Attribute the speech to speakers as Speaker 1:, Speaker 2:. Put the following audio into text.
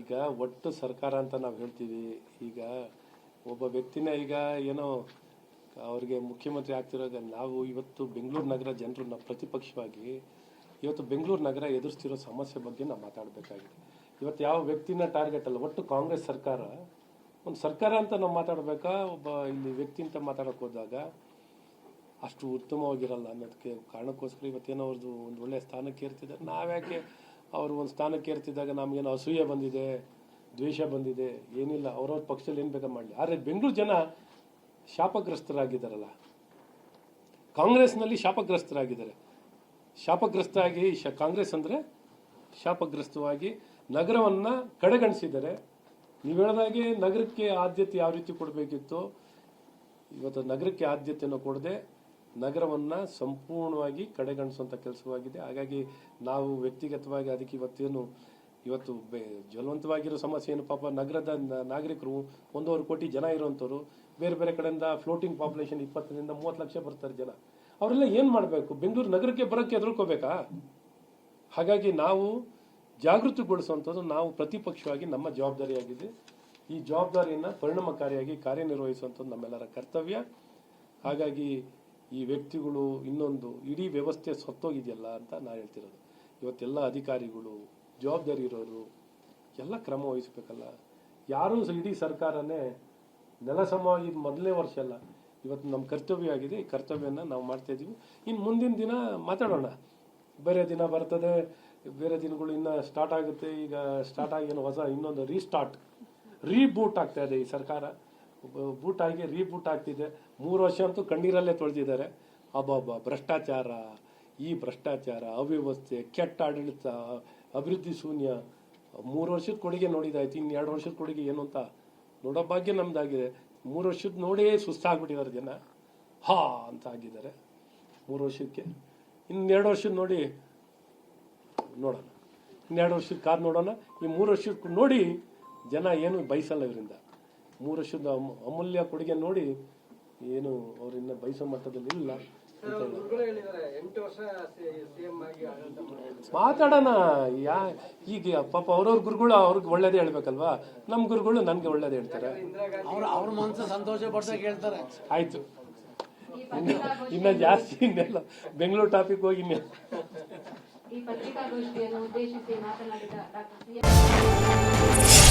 Speaker 1: ಈಗ ಒಟ್ಟು ಸರ್ಕಾರ ಅಂತ ನಾವು ಹೇಳ್ತೀವಿ. ಈಗ ಒಬ್ಬ ವ್ಯಕ್ತಿನ ಈಗ ಏನೋ ಅವ್ರಿಗೆ ಮುಖ್ಯಮಂತ್ರಿ ಆಗ್ತಿರೋವಾಗ ನಾವು ಇವತ್ತು ಬೆಂಗಳೂರು ನಗರ ಜನರನ್ನ ಪ್ರತಿಪಕ್ಷವಾಗಿ ಇವತ್ತು ಬೆಂಗಳೂರು ನಗರ ಎದುರಿಸ್ತಿರೋ ಸಮಸ್ಯೆ ಬಗ್ಗೆ ನಾವು ಮಾತಾಡಬೇಕಾಗಿದೆ. ಇವತ್ತು ಯಾವ ವ್ಯಕ್ತಿನ ಟಾರ್ಗೆಟ್ ಅಲ್ಲ, ಒಟ್ಟು ಕಾಂಗ್ರೆಸ್ ಸರ್ಕಾರ ಒಂದು ಸರ್ಕಾರ ಅಂತ ನಾವು ಮಾತಾಡಬೇಕಾ, ಒಬ್ಬ ಇಲ್ಲಿ ವ್ಯಕ್ತಿ ಅಂತ ಮಾತಾಡೋಕೆ ಹೋದಾಗ ಅಷ್ಟು ಉತ್ತಮವಾಗಿರಲ್ಲ ಅನ್ನೋದಕ್ಕೆ ಕಾರಣಕ್ಕೋಸ್ಕರ ಇವತ್ತೇನೋ ಅವ್ರದ್ದು ಒಂದು ಒಳ್ಳೆಯ ಸ್ಥಾನಕ್ಕೆ ಏರ್ತಿದ್ದಾರೆ. ನಾವ್ಯಾಕೆ ಅವರು ಒಂದು ಸ್ಥಾನಕ್ಕೆ ಏರ್ತಿದ್ದಾಗ ನಮಗೇನೋ ಅಸೂಯೆ ಬಂದಿದೆ, ದ್ವೇಷ ಬಂದಿದೆ, ಏನಿಲ್ಲ. ಅವ್ರವ್ರ ಪಕ್ಷದಲ್ಲಿ ಏನು ಬೇಕಾ ಮಾಡಲಿ. ಆದರೆ ಬೆಂಗಳೂರು ಜನ ಶಾಪಗ್ರಸ್ತರಾಗಿದ್ದಾರಲ್ಲ, ಕಾಂಗ್ರೆಸ್ನಲ್ಲಿ ಶಾಪಗ್ರಸ್ತರಾಗಿದ್ದಾರೆ. ಶಾಪಗ್ರಸ್ತರಾಗಿ ಕಾಂಗ್ರೆಸ್ ಅಂದರೆ ಶಾಪಗ್ರಸ್ತವಾಗಿ ನಗರವನ್ನು ಕಡೆಗಣಿಸಿದ್ದಾರೆ. ನೀವು ಹೇಳಿದಾಗೆ ನಗರಕ್ಕೆ ಆದ್ಯತೆ ಯಾವ ರೀತಿ ಕೊಡಬೇಕಿತ್ತು, ಇವತ್ತು ನಗರಕ್ಕೆ ಆದ್ಯತೆಯನ್ನು ಕೊಡದೆ ನಗರವನ್ನು ಸಂಪೂರ್ಣವಾಗಿ ಕಡೆಗಣಿಸುವಂಥ ಕೆಲಸವಾಗಿದೆ. ಹಾಗಾಗಿ ನಾವು ವ್ಯಕ್ತಿಗತವಾಗಿ ಅದಕ್ಕೆ ಇವತ್ತು ಜ್ವಲಂತವಾಗಿರೋ ಸಮಸ್ಯೆ ಏನು, ಪಾಪ ನಗರದ ನಾಗರಿಕರು 1.5 ಕೋಟಿ ಜನ ಇರುವಂಥವ್ರು, ಬೇರೆ ಬೇರೆ ಕಡೆಯಿಂದ ಫ್ಲೋಟಿಂಗ್ ಪಾಪ್ಯುಲೇಷನ್ 20ರಿಂದ 30 ಲಕ್ಷ ಬರ್ತಾರೆ ಜನ. ಅವರೆಲ್ಲ ಏನು ಮಾಡಬೇಕು? ಬೆಂಗಳೂರು ನಗರಕ್ಕೆ ಬರೋಕ್ಕೆ ಎದುರ್ಕೋಬೇಕಾ? ಹಾಗಾಗಿ ನಾವು ಜಾಗೃತಿಗೊಳಿಸುವಂಥದ್ದು ನಾವು ಪ್ರತಿಪಕ್ಷವಾಗಿ ನಮ್ಮ ಜವಾಬ್ದಾರಿಯಾಗಿದೆ. ಈ ಜವಾಬ್ದಾರಿಯನ್ನು ಪರಿಣಾಮಕಾರಿಯಾಗಿ ಕಾರ್ಯನಿರ್ವಹಿಸುವಂಥದ್ದು ನಮ್ಮೆಲ್ಲರ ಕರ್ತವ್ಯ. ಹಾಗಾಗಿ ಈ ವ್ಯಕ್ತಿಗಳು ಇನ್ನೊಂದು ಇಡೀ ವ್ಯವಸ್ಥೆ ಸತ್ತೋಗಿದೆಯಲ್ಲ ಅಂತ ನಾನು ಹೇಳ್ತಿರೋದು. ಇವತ್ತೆಲ್ಲ ಅಧಿಕಾರಿಗಳು, ಜವಾಬ್ದಾರಿ ಇರೋರು ಎಲ್ಲ ಕ್ರಮ ವಹಿಸಬೇಕಲ್ಲ. ಯಾರೂ ಇಡೀ ಸರ್ಕಾರನೇ ನೆಲಸಮವಾಗಿ ಮೊದಲನೇ ವರ್ಷ ಅಲ್ಲ, ಇವತ್ತು ನಮ್ಮ ಕರ್ತವ್ಯ ಆಗಿದೆ. ಈ ಕರ್ತವ್ಯನ ನಾವು ಮಾಡ್ತಾ ಇದ್ದೀವಿ. ಇನ್ನು ಮುಂದಿನ ದಿನ ಮಾತಾಡೋಣ. ಬೇರೆ ದಿನ ಬರ್ತದೆ, ಬೇರೆ ದಿನಗಳು ಇನ್ನು ಸ್ಟಾರ್ಟ್ ಆಗುತ್ತೆ. ಈಗ ಸ್ಟಾರ್ಟ್ ಆಗಿ ಹೊಸ ಇನ್ನೊಂದು ರೀಬೂಟ್ ಆಗ್ತಾ ಇದೆ. ಈ ಸರ್ಕಾರ ಬೂಟ್ ಆಗಿ ರೀಬೂಟ್ ಆಗ್ತಿದೆ. 3 ವರ್ಷ ಅಂತೂ ಕಣ್ಣೀರಲ್ಲೇ ತೊಳೆದಿದ್ದಾರೆ. ಭ್ರಷ್ಟಾಚಾರ, ಈ ಭ್ರಷ್ಟಾಚಾರ, ಅವ್ಯವಸ್ಥೆ, ಕೆಟ್ಟ ಆಡಳಿತ, ಅಭಿವೃದ್ಧಿ ಶೂನ್ಯ. 3 ವರ್ಷದ ಕೊಡುಗೆ ನೋಡಿದಾಯ್ತು. ಇನ್ನು 2 ವರ್ಷದ ಕೊಡುಗೆ ಏನು ಅಂತ ನೋಡೋ ಭಾಗ್ಯ ನಮ್ದಾಗಿದೆ. 3 ವರ್ಷದ ನೋಡೇ ಸುಸ್ತಾಗ್ಬಿಟ್ಟಿದ್ದಾರೆ ಜನ. ಅಂತ ಆಗಿದ್ದಾರೆ 3 ವರ್ಷಕ್ಕೆ. ಇನ್ನು 2 ವರ್ಷದ ನೋಡಿ ನೋಡೋಣ. ಇನ್ನು 2 ವರ್ಷದ ಕಾರ್ ನೋಡೋಣ. ಈ 3 ವರ್ಷದ ನೋಡಿ ಜನ ಏನು ಬಯಸಲ್ಲ ಇವರಿಂದ. 3 ವರ್ಷದ ಅಮೂಲ್ಯ ಕೊಡುಗೆ ನೋಡಿ ಏನು ಅವ್ರನ್ನ ಬಯಸೋ ಮಟ್ಟದಲ್ಲಿ ಇಲ್ಲ ಅಂತ ಮಾತಾಡೋಣ. ಈಗ ಪಾಪ ಅವ್ರವ್ರ ಗುರುಗಳು ಅವ್ರಿಗೆ ಒಳ್ಳೇದೇ ಹೇಳ್ಬೇಕಲ್ವಾ. ನಮ್ಮ ಗುರುಗಳು ನನ್ಗೆ ಒಳ್ಳೇದೇ ಹೇಳ್ತಾರೆ.
Speaker 2: ಅವ್ರ ಮನಸ್ಸು ಸಂತೋಷ ಪಡ್ಸಕ್ಕೆ ಹೇಳ್ತಾರೆ.
Speaker 1: ಆಯ್ತು, ಇನ್ನ ಜಾಸ್ತಿ ಇನ್ನೆಲ್ಲ ಬೆಂಗಳೂರು ಟಾಪಿಕ್ ಹೋಗಿ
Speaker 3: ಈ ಪತ್ರಿಕಾಗೋಷ್ಠಿಯನ್ನು ಉದ್ದೇಶಿಸಿ ಮಾತನಾಡಿದ ಡಾಕ್ಟರ್